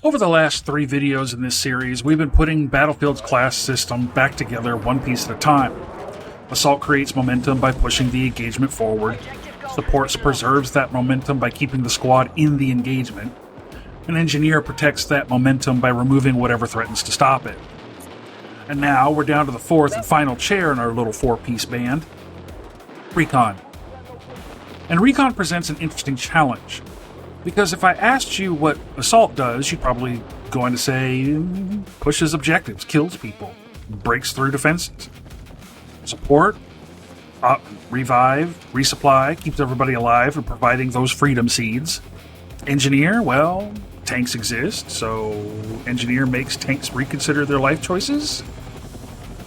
Over the last 3 videos in this series, we've been putting Battlefield's class system back together one piece at a time. Assault creates momentum by pushing the engagement forward. Supports preserves that momentum by keeping the squad in the engagement. An engineer protects that momentum by removing whatever threatens to stop it. And now we're down to the 4th and final chair in our little 4-piece band, Recon. And Recon presents an interesting challenge. Because if I asked you what Assault does, you'd probably going to say pushes objectives, kills people, breaks through defenses. Support, revive, resupply, keeps everybody alive and providing those freedom seeds. Engineer, well, tanks exist, so Engineer makes tanks reconsider their life choices.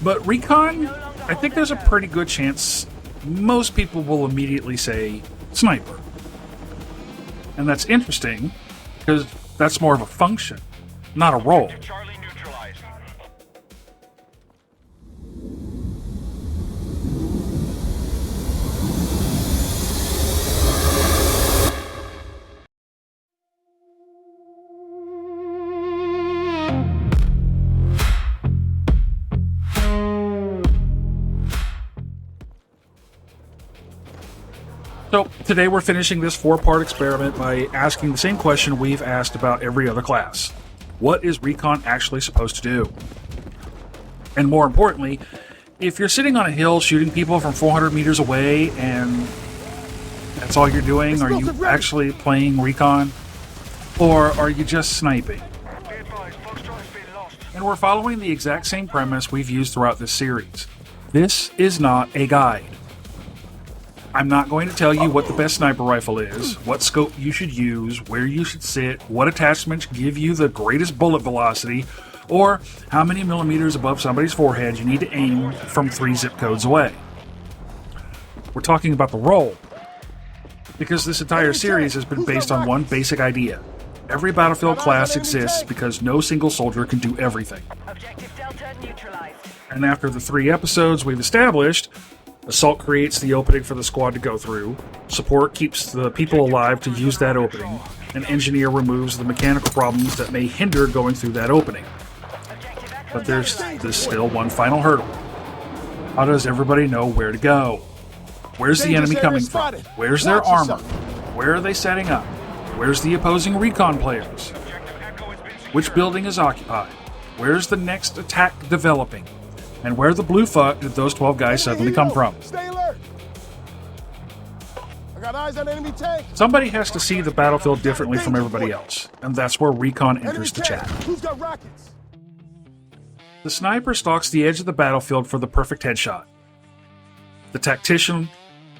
But Recon, I think there's a pretty good chance most people will immediately say Sniper. And that's interesting, because that's more of a function, not a role. So, today we're finishing this 4-part experiment by asking the same question we've asked about every other class. What is Recon actually supposed to do? And more importantly, if you're sitting on a hill shooting people from 400 meters away and that's all you're doing, are you actually playing Recon? Or are you just sniping? And we're following the exact same premise we've used throughout this series. This is not a guide. I'm not going to tell you what the best sniper rifle is, what scope you should use, where you should sit, what attachments give you the greatest bullet velocity, or how many millimeters above somebody's forehead you need to aim from 3 zip codes away. We're talking about the role, because this entire series has been based on one basic idea. Every Battlefield class exists because no single soldier can do everything. And after the 3 episodes we've established, Assault creates the opening for the squad to go through, Support keeps the people alive to use that opening, and Engineer removes the mechanical problems that may hinder going through that opening. But there's still one final hurdle. How does everybody know where to go? Where's the enemy coming from? Where's their armor? Where are they setting up? Where's the opposing Recon players? Which building is occupied? Where's the next attack developing? And where the blue fuck did those 12 guys suddenly come from? Stay alert. I got eyes on enemy tank. Somebody has to see the battlefield differently from everybody else, and that's where Recon enters the chat. Who's got rockets? The sniper stalks the edge of the battlefield for the perfect headshot. The tactician,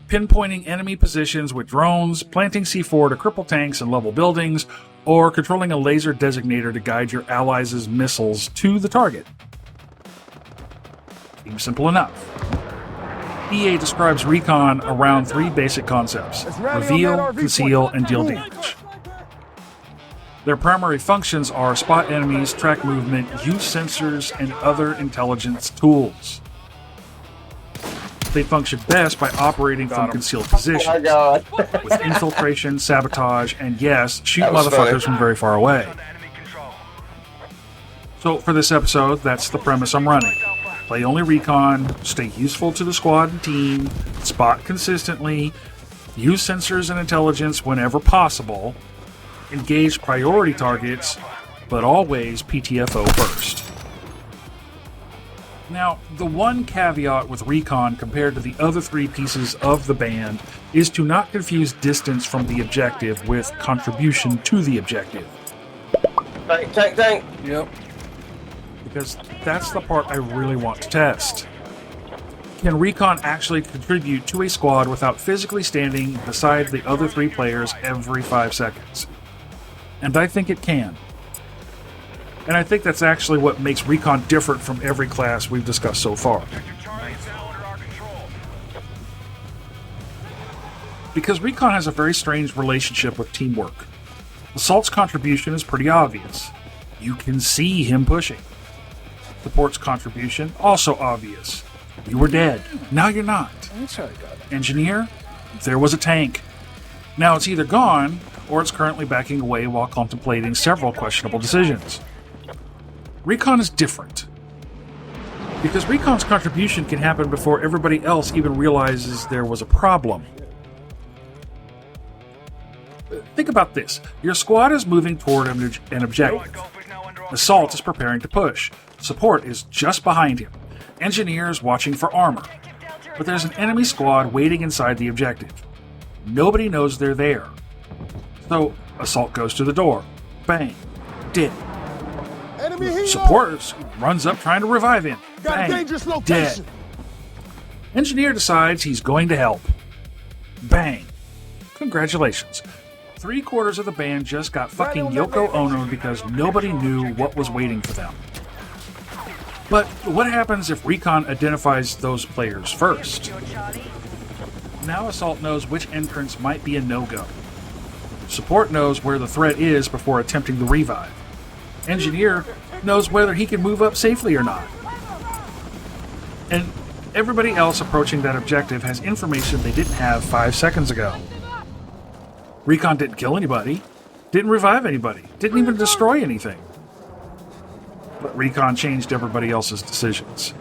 pinpointing enemy positions with drones, planting C4 to cripple tanks and level buildings, or controlling a laser designator to guide your allies' missiles to the target. Seems simple enough. EA describes Recon around 3 basic concepts: reveal, conceal, and deal damage. Their primary functions are spot enemies, track movement, use sensors, and other intelligence tools. They function best by operating from concealed positions, with infiltration, sabotage, and yes, shoot motherfuckers from very far away. So for this episode, that's the premise I'm running. Play only Recon, stay useful to the squad and team, spot consistently, use sensors and intelligence whenever possible, engage priority targets, but always PTFO first. Now, the one caveat with Recon compared to the other 3 pieces of the band is to not confuse distance from the objective with contribution to the objective. Tank. Yep. Because that's the part I really want to test. Can Recon actually contribute to a squad without physically standing beside the other 3 players every 5 seconds? And I think it can. And I think that's actually what makes Recon different from every class we've discussed so far. Because Recon has a very strange relationship with teamwork. Assault's contribution is pretty obvious. You can see him pushing. Support's contribution, also obvious. You were dead. Now you're not. Engineer, there was a tank. Now it's either gone, or it's currently backing away while contemplating several questionable decisions. Recon is different, because Recon's contribution can happen before everybody else even realizes there was a problem. Think about this. Your squad is moving toward an objective. Assault is preparing to push. Support is just behind him. Engineer is watching for armor. But there's an enemy squad waiting inside the objective. Nobody knows they're there. So, Assault goes to the door. Bang. Dead. Enemy helo! Support runs up trying to revive him. Got Bang. a dangerous Dead. location. Engineer decides he's going to help. Bang. Congratulations. 3/4 of the band just got fucking Yoko Ono because nobody knew what was waiting for them. But what happens if Recon identifies those players first? Now Assault knows which entrance might be a no-go. Support knows where the threat is before attempting the revive. Engineer knows whether he can move up safely or not. And everybody else approaching that objective has information they didn't have 5 seconds ago. Recon didn't kill anybody, didn't revive anybody, didn't even destroy anything. But Recon changed everybody else's decisions.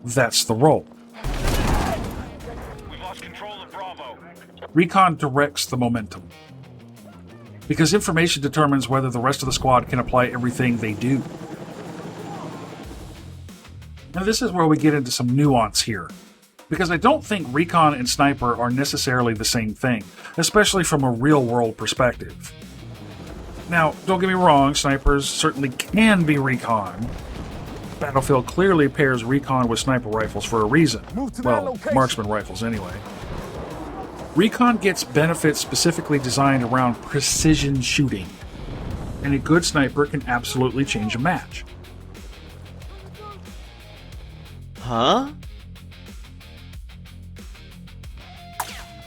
That's the role. We've lost control of Bravo. Recon directs the momentum. Because information determines whether the rest of the squad can apply everything they do. Now this is where we get into some nuance here. Because I don't think Recon and Sniper are necessarily the same thing, especially from a real-world perspective. Now, don't get me wrong, Snipers certainly can be Recon. Battlefield clearly pairs Recon with Sniper rifles for a reason. Well, marksman rifles anyway. Recon gets benefits specifically designed around precision shooting, and a good sniper can absolutely change a match. Huh?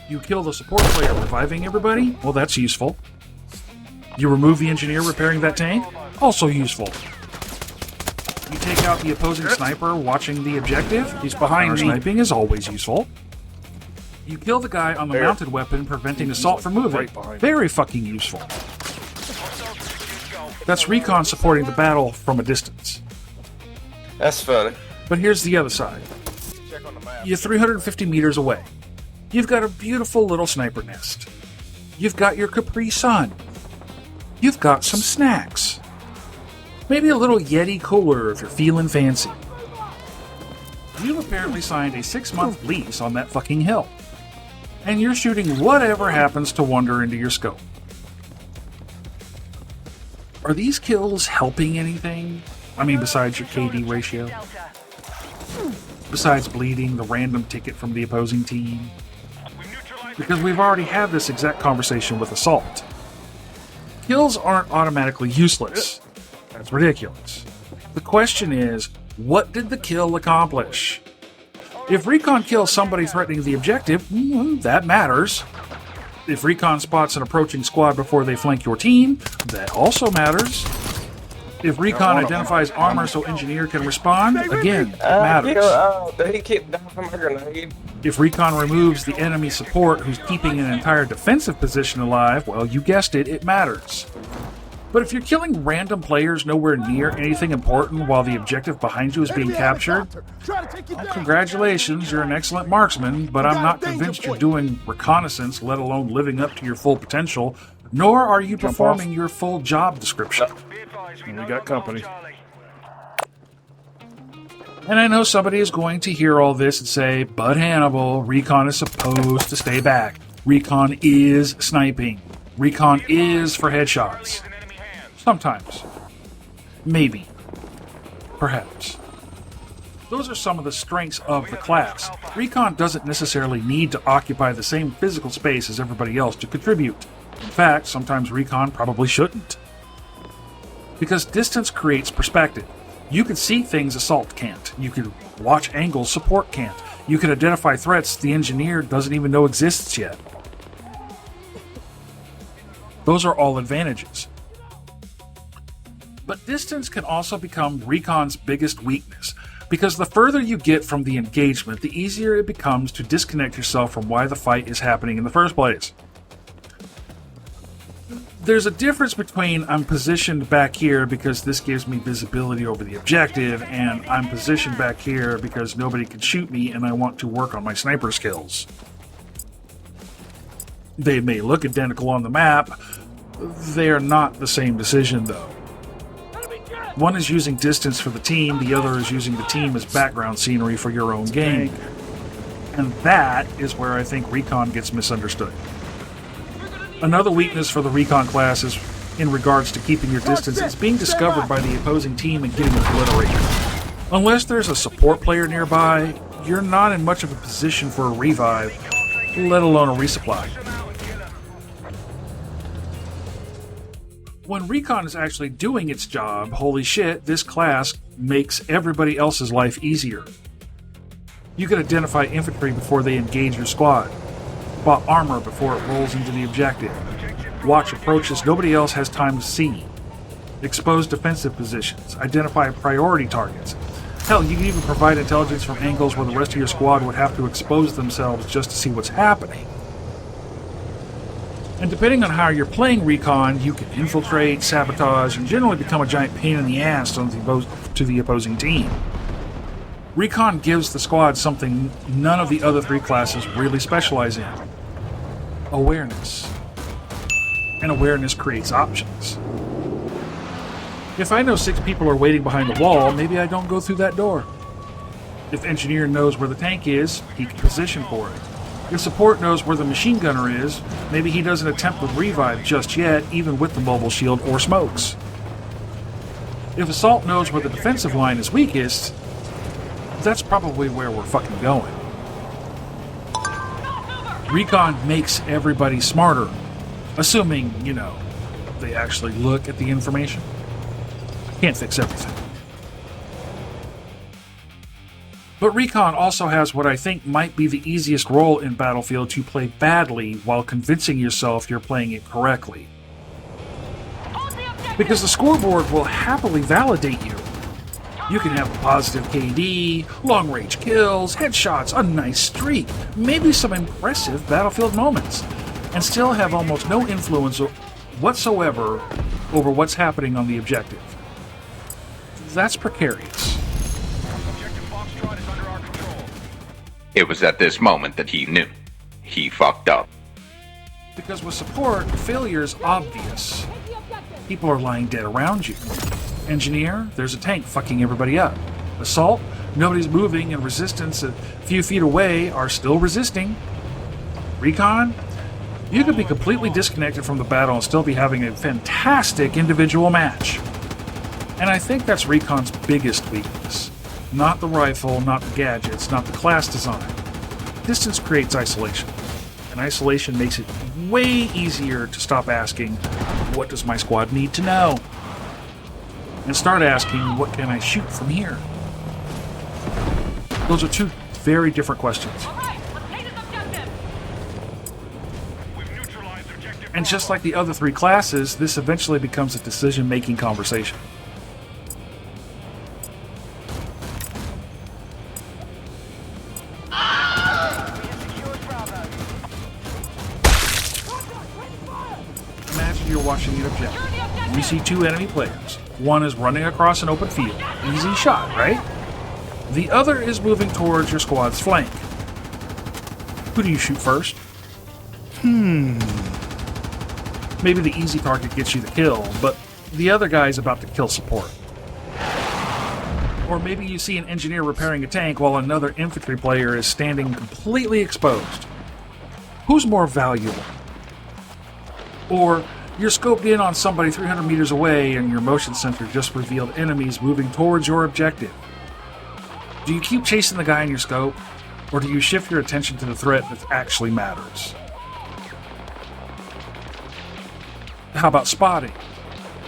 You kill the support player reviving everybody? Well, that's useful. You remove the engineer repairing that tank? Also useful. You take out the opposing sniper watching the objective? He's behind me. Sniping is always useful. You kill the guy on the mounted weapon preventing Assault from moving. Very fucking useful. That's Recon supporting the battle from a distance. That's funny. But here's the other side. You're 350 meters away. You've got a beautiful little sniper nest. You've got your Capri Sun. You've got some snacks. Maybe a little Yeti cooler if you're feeling fancy. You've apparently signed a 6-month lease on that fucking hill. And you're shooting whatever happens to wander into your scope. Are these kills helping anything? I mean, besides your KD ratio? Besides bleeding the random ticket from the opposing team? Because we've already had this exact conversation with Assault. Kills aren't automatically useless. That's ridiculous. The question is, what did the kill accomplish? If Recon kills somebody threatening the objective, that matters. If Recon spots an approaching squad before they flank your team, that also matters. If Recon identifies armor so Engineer can respond, again, that matters. Did he keep dying from a grenade? If Recon removes the enemy support who's keeping an entire defensive position alive, well, you guessed it, it matters. But if you're killing random players nowhere near anything important while the objective behind you is being captured, well, congratulations, you're an excellent marksman, but I'm not convinced you're doing reconnaissance, let alone living up to your full potential, nor are you performing your full job description. We got company. And I know somebody is going to hear all this and say, but Hannibal, Recon is supposed to stay back. Recon is sniping. Recon is for headshots. Sometimes. Maybe. Perhaps. Those are some of the strengths of the class. Recon doesn't necessarily need to occupy the same physical space as everybody else to contribute. In fact, sometimes Recon probably shouldn't. Because distance creates perspective. You can see things Assault can't. You can watch angles Support can't. You can identify threats the Engineer doesn't even know exists yet. Those are all advantages. But distance can also become Recon's biggest weakness. Because the further you get from the engagement, the easier it becomes to disconnect yourself from why the fight is happening in the first place. There's a difference between I'm positioned back here because this gives me visibility over the objective, and I'm positioned back here because nobody can shoot me and I want to work on my sniper skills. They may look identical on the map. They are not the same decision, though. One is using distance for the team, the other is using the team as background scenery for your own game. And that is where I think Recon gets misunderstood. Another weakness for the Recon class is in regards to keeping your distance is being discovered by the opposing team and getting obliterated. Unless there's a support player nearby, you're not in much of a position for a revive, let alone a resupply. When Recon is actually doing its job, holy shit, this class makes everybody else's life easier. You can identify infantry before they engage your squad. Spot armor before it rolls into the objective. Watch approaches nobody else has time to see. Expose defensive positions. Identify priority targets. Hell, you can even provide intelligence from angles where the rest of your squad would have to expose themselves just to see what's happening. And depending on how you're playing Recon, you can infiltrate, sabotage, and generally become a giant pain in the ass to the opposing team. Recon gives the squad something none of the other three classes really specialize in. Awareness. And awareness creates options. If I know 6 people are waiting behind the wall, maybe I don't go through that door. If engineer knows where the tank is, he can position for it. If support knows where the machine gunner is, maybe he doesn't attempt the revive just yet, even with the mobile shield or smokes. If assault knows where the defensive line is weakest, that's probably where we're fucking going. Recon makes everybody smarter, assuming, they actually look at the information. Can't fix everything. But Recon also has what I think might be the easiest role in Battlefield to play badly while convincing yourself you're playing it correctly. Because the scoreboard will happily validate you. You can have a positive KD, long-range kills, headshots, a nice streak, maybe some impressive Battlefield moments, and still have almost no influence whatsoever over what's happening on the objective. That's precarious. It was at this moment that he knew. He fucked up. Because with support, failure is obvious. People are lying dead around you. Engineer, there's a tank fucking everybody up. Assault, nobody's moving, and resistance a few feet away are still resisting. Recon, you could be completely disconnected from the battle and still be having a fantastic individual match. And I think that's Recon's biggest weakness. Not the rifle, not the gadgets, not the class design. Distance creates isolation. And isolation makes it way easier to stop asking, what does my squad need to know? And start asking, what can I shoot from here? Those are two very different questions. And just like the other three classes, this eventually becomes a decision-making conversation. Imagine you're watching an objective. You see 2 enemy players. One is running across an open field. Easy shot, right? The other is moving towards your squad's flank. Who do you shoot first? Maybe the easy target gets you the kill, but the other guy's about to kill support. Or maybe you see an engineer repairing a tank while another infantry player is standing completely exposed. Who's more valuable? Or you're scoped in on somebody 300 meters away and your motion sensor just revealed enemies moving towards your objective. Do you keep chasing the guy in your scope, or do you shift your attention to the threat that actually matters? How about spotting?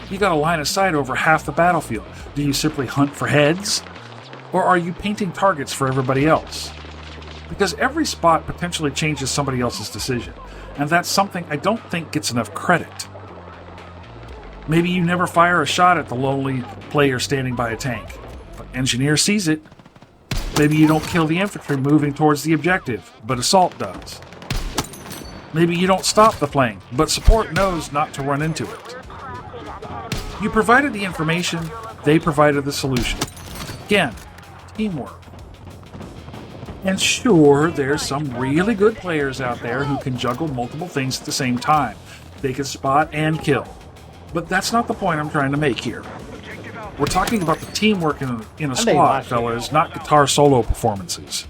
You got a line of sight over half the battlefield. Do you simply hunt for heads? Or are you painting targets for everybody else? Because every spot potentially changes somebody else's decision, and that's something I don't think gets enough credit. Maybe you never fire a shot at the lonely player standing by a tank, but engineer sees it, Maybe you don't kill the infantry moving towards the objective, but assault does. Maybe you don't stop the flank, but support knows not to run into it. You provided the information, they provided the solution. Again, teamwork. And sure, there's some really good players out there who can juggle multiple things at the same time. They can spot and kill. But that's not the point I'm trying to make here. We're talking about the teamwork in a squad, fellas, not guitar solo performances.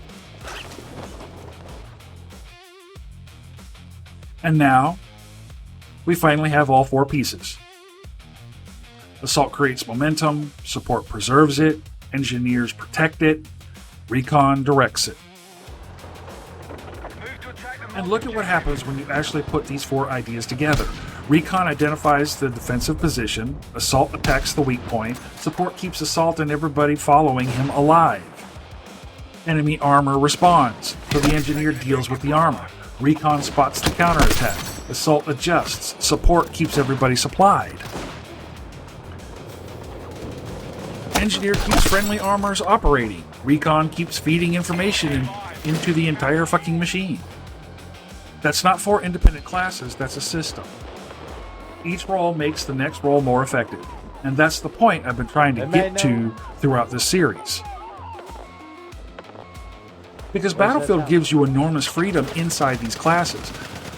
And now, we finally have all 4 pieces. Assault creates momentum, support preserves it, engineers protect it, recon directs it. And look at what happens when you actually put these 4 ideas together. Recon identifies the defensive position, assault attacks the weak point, support keeps assault and everybody following him alive. Enemy armor responds, so the engineer deals with the armor. Recon spots the counterattack, assault adjusts, support keeps everybody supplied. Engineer keeps friendly armors operating, recon keeps feeding information into the entire fucking machine. That's not 4 independent classes, that's a system. Each role makes the next role more effective, and that's the point I've been trying to get to throughout this series. Because Battlefield gives you enormous freedom inside these classes.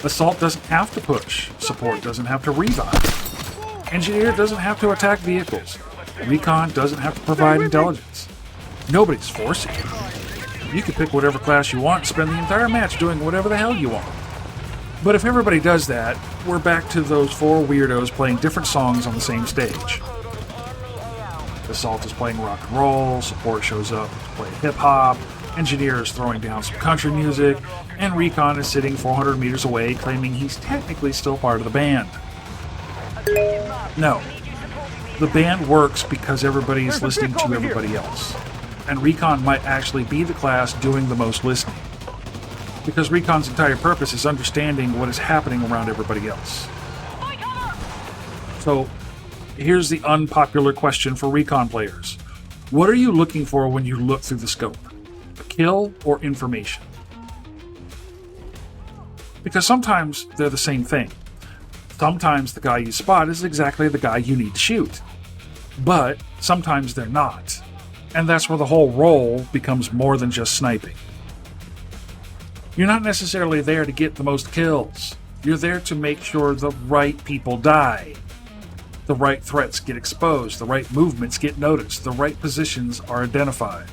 Assault doesn't have to push, support doesn't have to revive, engineer doesn't have to attack vehicles, recon doesn't have to provide intelligence. Nobody's forcing you. You can pick whatever class you want and spend the entire match doing whatever the hell you want. But if everybody does that, we're back to those 4 weirdos playing different songs on the same stage. Assault is playing rock and roll, support shows up to play hip-hop, engineer is throwing down some country music, and recon is sitting 400 meters away claiming he's technically still part of the band. No. The band works because everybody's listening to everybody else. And recon might actually be the class doing the most listening. Because recon's entire purpose is understanding what is happening around everybody else. So, here's the unpopular question for recon players. What are you looking for when you look through the scope? A kill or information? Because sometimes they're the same thing. Sometimes the guy you spot is exactly the guy you need to shoot. But sometimes they're not. And that's where the whole role becomes more than just sniping. You're not necessarily there to get the most kills. You're there to make sure the right people die. The right threats get exposed, the right movements get noticed, the right positions are identified.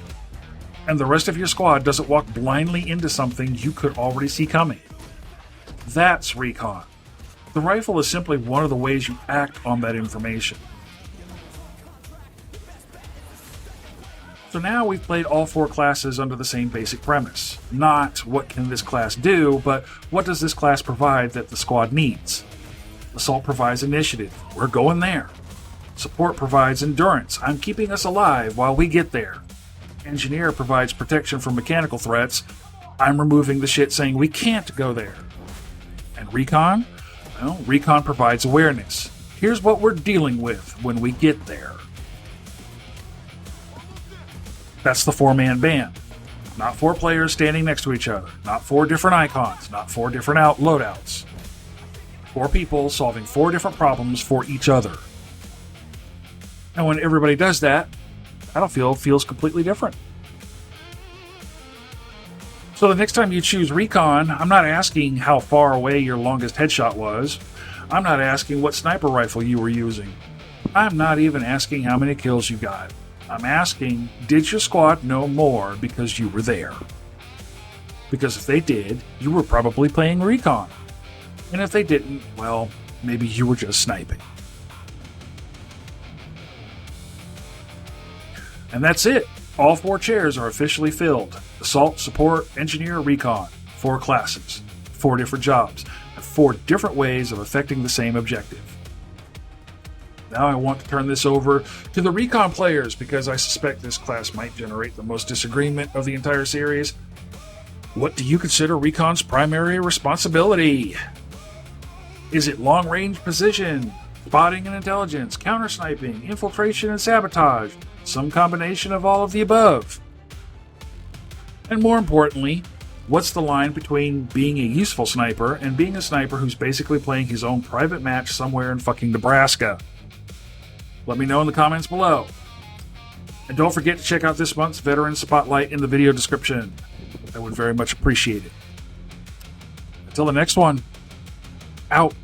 And the rest of your squad doesn't walk blindly into something you could already see coming. That's recon. The rifle is simply one of the ways you act on that information. So now we've played all 4 classes under the same basic premise. Not what can this class do, but what does this class provide that the squad needs? Assault provides initiative. We're going there. Support provides endurance. I'm keeping us alive while we get there. Engineer provides protection from mechanical threats. I'm removing the shit saying we can't go there. And recon? Well, recon provides awareness. Here's what we're dealing with when we get there. That's the 4-man band. Not 4 players standing next to each other. Not 4 different icons. Not 4 different loadouts. 4 people solving 4 different problems for each other. And when everybody does that, Battlefield feels completely different. So the next time you choose recon, I'm not asking how far away your longest headshot was. I'm not asking what sniper rifle you were using. I'm not even asking how many kills you got. I'm asking, did your squad know more because you were there? Because if they did, you were probably playing recon. And if they didn't, well, maybe you were just sniping. And that's it. All 4 chairs are officially filled. Assault, support, engineer, recon. 4 classes. 4 different jobs. And 4 different ways of affecting the same objective. Now I want to turn this over to the recon players because I suspect this class might generate the most disagreement of the entire series. What do you consider recon's primary responsibility? Is it long-range precision, spotting and intelligence, counter-sniping, infiltration and sabotage, some combination of all of the above? And more importantly, what's the line between being a useful sniper and being a sniper who's basically playing his own private match somewhere in fucking Nebraska? Let me know in the comments below. And don't forget to check out this month's Veteran Spotlight in the video description. I would very much appreciate it. Until the next one, out.